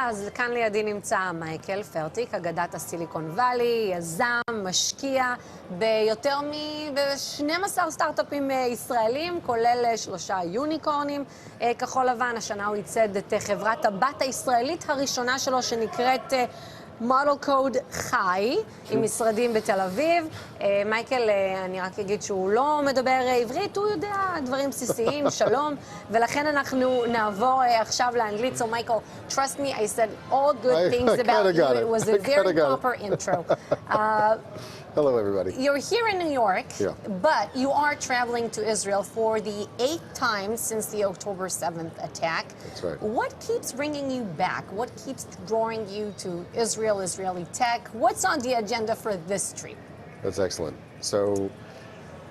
אז כאן לידי נמצא מייקל, פרטיק, אגדת הסיליקון וואלי, יזם, משקיע ביותר ב-12 סטארט-אפים ישראלים, כולל 3 יוניקורנים כחול לבן. השנה הוא ייצד את חברת הבת הישראלית הראשונה שלו שנקראת מודל קוד חי, עם משרדים בתל אביב. מייקל, אני רק אגיד שהוא לא מדבר עברית, הוא יודע דברים בסיסיים, שלום, ולכן אנחנו נעבור עכשיו לאנגלית. So Michael, trust me, I said all good things about you. It was a very proper intro. Hello, everybody. You're here in New York, Yeah. but you are traveling to Israel for the 8th time since the October 7th attack. That's right. What keeps bringing you back? What keeps drawing you to Israel, Israeli tech? What's on the agenda for this trip? That's excellent. So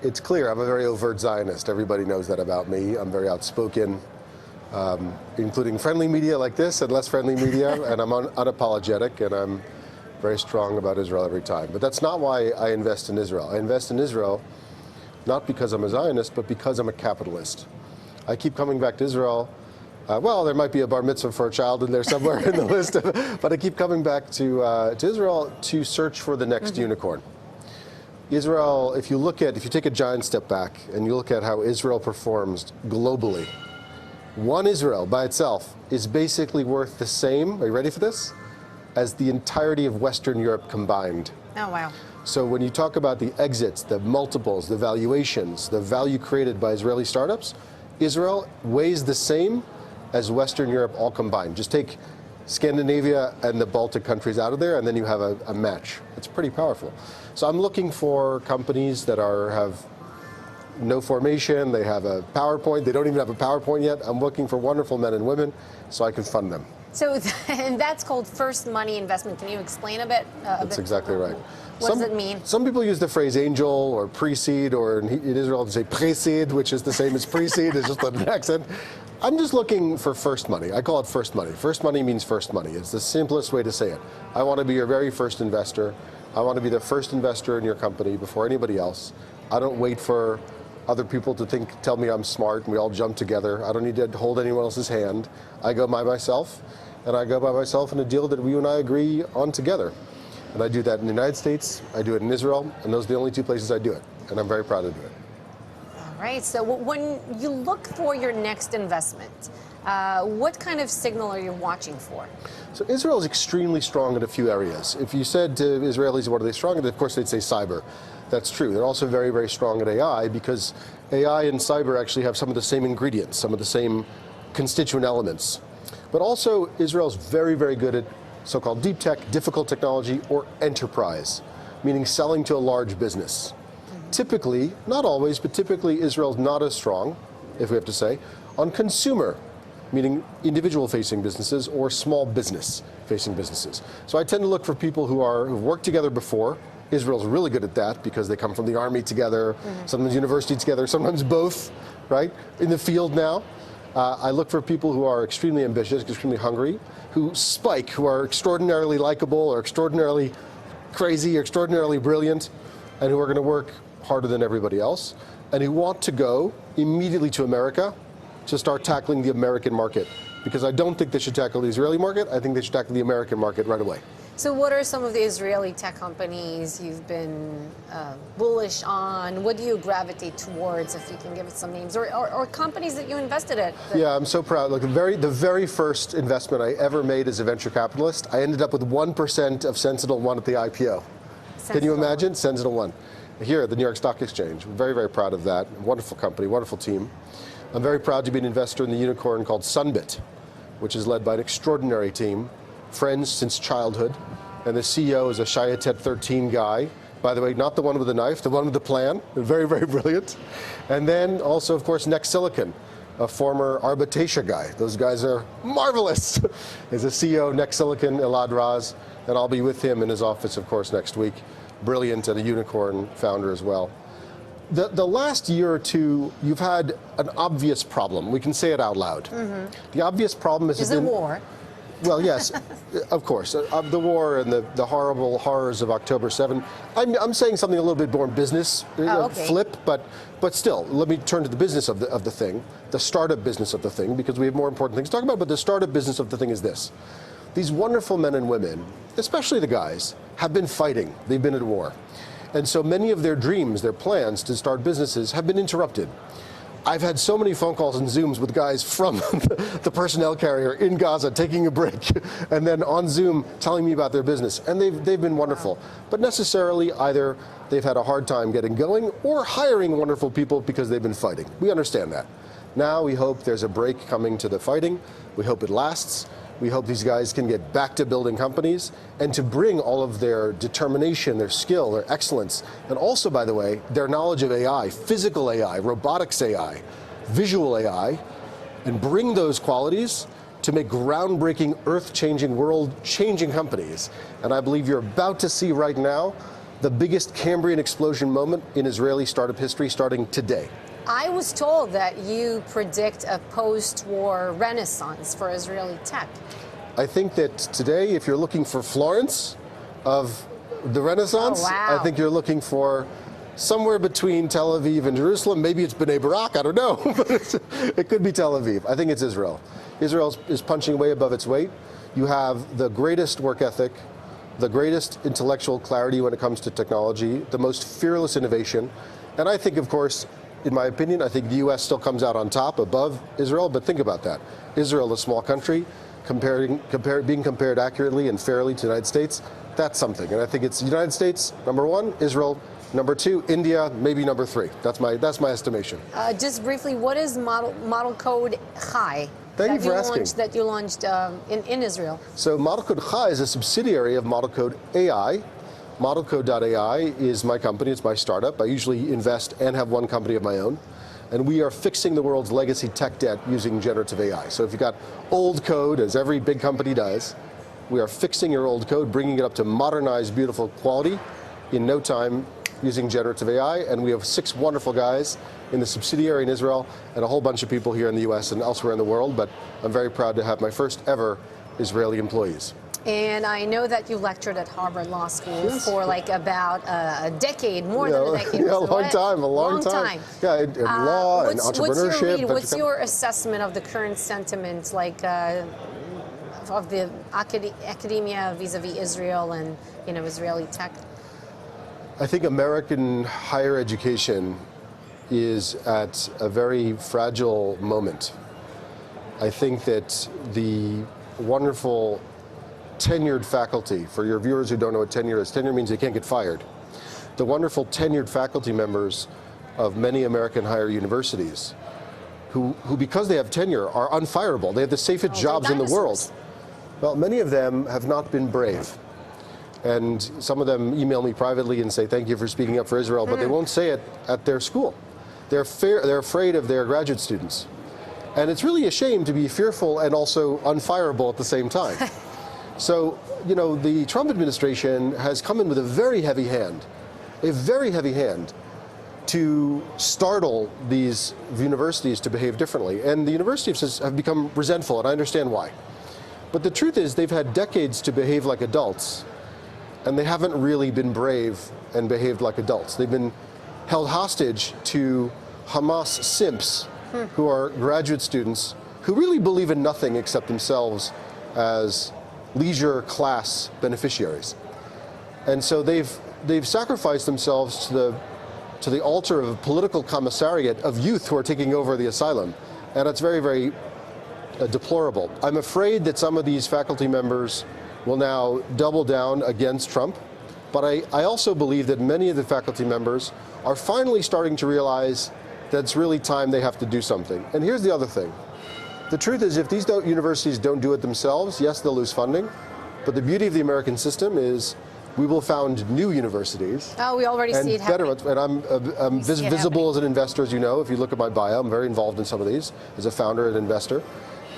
it's clear I'm a very overt Zionist. Everybody knows that about me. I'm very outspoken, including friendly media like this and less friendly media, and I'm unapologetic, and I'm very strong about Israel every time. But that's not why I invest in Israel. I invest in Israel not because I'm a Zionist, but because I'm a capitalist. I keep coming back to Israel. Well, there might be a bar mitzvah for a child in there somewhere in the list, but I keep coming back to Israel to search for the next unicorn. Israel, if you take a giant step back and you look at how Israel performs globally, one Israel by itself is basically worth the same, are you ready for this? As the entirety of Western Europe combined. Oh, wow. So when you talk about the exits, the multiples, the valuations, the value created by Israeli startups, Israel weighs the same as Western Europe all combined. Just take Scandinavia and the Baltic countries out of there, and then you have a match. It's pretty powerful. So I'm looking for companies that have no formation, they have a PowerPoint, they don't even have a PowerPoint yet. I'm looking for wonderful men and women so I can fund them. So, and that's called first money investment. Can you explain a bit? That's exactly right. What does it mean? Some people use the phrase angel or pre-seed, or in Israel they say pre-seed, which is the same as pre-seed, it's just an accent. I'm just looking for first money. I call it first money. First money means first money. It's the simplest way to say it. I want to be your very first investor. I want to be the first investor in your company before anybody else. I don't wait for other people to tell me I'm smart and we all jump together. I don't need to hold anyone else's hand. I go by myself, and I go by myself in a deal that you and I agree on together. And I do that in the United States, I do it in Israel, and those are the only 2 places I do it. And I'm very proud to do it. All right, so when you look for your next investment, what kind of signal are you watching for? So Israel is extremely strong in a few areas. If you said to Israelis, what are they strong in? Of course they'd say cyber. That's true. They're also very, very strong at AI because AI and cyber actually have some of the same ingredients, some of the same constituent elements. But also Israel's very, very good at so-called deep tech, difficult technology, or enterprise, meaning selling to a large business. Typically, not always, but typically Israel's not as strong, if we have to say, on consumer, meaning individual-facing businesses or small business-facing businesses. So I tend to look for people who've worked together before. Israel's really good at that because they come from the army together, sometimes university together, sometimes both, right? In the field now. I look for people who are extremely ambitious, extremely hungry, who spike, who are extraordinarily likable or extraordinarily crazy or extraordinarily brilliant, and who are going to work harder than everybody else, and who want to go immediately to America to start tackling the American market. Because I don't think they should tackle the Israeli market, I think they should tackle the American market right away. So what are some of the Israeli tech companies you've been bullish on? What do you gravitate towards, if you can give us some names, or companies that you invested in? Yeah, I'm so proud. Look, the very first investment I ever made as a venture capitalist, I ended up with 1% of Sentinel-1 at the IPO. Can you imagine? Sentinel-1. Here at the New York Stock Exchange. I'm very, very proud of that. Wonderful company, wonderful team. I'm very proud to be an investor in the unicorn called Sunbit, which is led by an extraordinary team. Friends since childhood, and the CEO is a Shayatet 13 guy. By the way, not the one with the knife, the one with the plan. Very, very brilliant. And then also, of course, Next Silicon, a former Arbitratia guy. Those guys are marvelous. He's the CEO of Next Silicon, Elad Raz, and I'll be with him in his office, of course, next week. Brilliant and a unicorn founder as well. The last year or two, you've had an obvious problem. We can say it out loud. The obvious problem is the war. Well, yes, of course. The war and the horrible horrors of October 7. I'm saying something a little bit more business, flip, but still, let me turn to the business of the thing, the startup business of the thing, because we have more important things to talk about, but the startup business of the thing is this. these wonderful men and women, especially the guys, have been fighting. They've been at war. And so many of their dreams, their plans to start businesses have been interrupted. I've had so many phone calls and Zooms with guys from the personnel carrier in Gaza taking a break and then on Zoom telling me about their business. And they've been wonderful. But necessarily either they've had a hard time getting going or hiring wonderful people because they've been fighting. We understand that. Now we hope there's a break coming to the fighting. We hope it lasts. We hope these guys can get back to building companies and to bring all of their determination, their skill, their excellence, and also, by the way, their knowledge of AI, physical AI, robotics AI, visual AI, and bring those qualities to make groundbreaking, earth-changing, world-changing companies. And I believe you're about to see right now the biggest Cambrian explosion moment in Israeli startup history starting today. I was told that you predict a post-war renaissance for Israeli tech. I think that today, if you're looking for Florence of the Renaissance, I think you're looking for somewhere between Tel Aviv and Jerusalem. Maybe it's Bnei Barak, I don't know, but it could be Tel Aviv. I think it's Israel. Israel is punching way above its weight. You have the greatest work ethic, the greatest intellectual clarity when it comes to technology, the most fearless innovation, and I think, of course, in my opinion, I think the U.S. still comes out on top above Israel, but think about that. Israel, a small country, being compared accurately and fairly to the United States, that's something. And I think it's the United States, number one, Israel, number two, India, maybe number three. That's my estimation. Just briefly, what is model code Chai? Thank you for asking. That you launched in Israel. So Model Code Chai is a subsidiary of Model Code AI. ModelCode.ai is my company, it's my startup. I usually invest and have one company of my own. And we are fixing the world's legacy tech debt using generative AI. So if you've got old code, as every big company does, we are fixing your old code, bringing it up to modernized, beautiful quality in no time using generative AI. And we have 6 wonderful guys in the subsidiary in Israel and a whole bunch of people here in the US and elsewhere in the world. But I'm very proud to have my first ever Israeli employees. And I know that you lectured at Harvard Law School for like about a decade, more than a decade. Yeah, a long time. Yeah, in law and entrepreneurship. What's your assessment of the current sentiment, like of the academia vis-a-vis Israel and Israeli tech? I think American higher education is at a very fragile moment. I think that the wonderful tenured faculty, for your viewers who don't know what tenure is, tenure means they can't get fired. The wonderful tenured faculty members of many American higher universities who because they have tenure are unfireable. They have the safest jobs in the world. Well, many of them have not been brave. And some of them email me privately and say, thank you for speaking up for Israel, but they won't say it at their school. They're afraid of their graduate students. And it's really a shame to be fearful and also unfireable at the same time. So, the Trump administration has come in with a very heavy hand to startle these universities to behave differently. And the universities have become resentful, and I understand why. But the truth is they've had decades to behave like adults, and they haven't really been brave and behaved like adults. They've been held hostage to Hamas simps who are graduate students who really believe in nothing except themselves as leisure class beneficiaries. And so they've sacrificed themselves to the altar of a political commissariat of youth who are taking over the asylum. And it's very, very deplorable. I'm afraid that some of these faculty members will now double down against Trump. But I also believe that many of the faculty members are finally starting to realize that it's really time they have to do something. And here's the other thing. The truth is, if these universities don't do it themselves, yes, they'll lose funding. But the beauty of the American system is we will found new universities. Oh, we already see it happening. And I'm visible as an investor, as you know. If you look at my bio, I'm very involved in some of these as a founder and investor.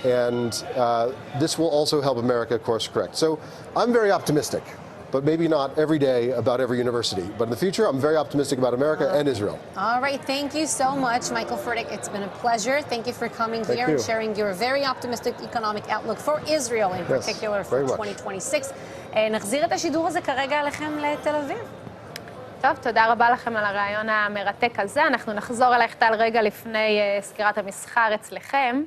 And this will also help America course correct. So I'm very optimistic, but maybe not every day about every university. But in the future, I'm very optimistic about America and Israel. All right, thank you so much, Michael Furtick. It's been a pleasure. Thank you for coming here and sharing your very optimistic economic outlook for Israel in particular for 2026. נחזיר את השידור הזה כרגע אליכם לתל אביב. טוב, תודה רבה לכם על הריאיון המרתק הזה. אנחנו נחזור אלייך טל רגע לפני סגירת המסחר אצלכם.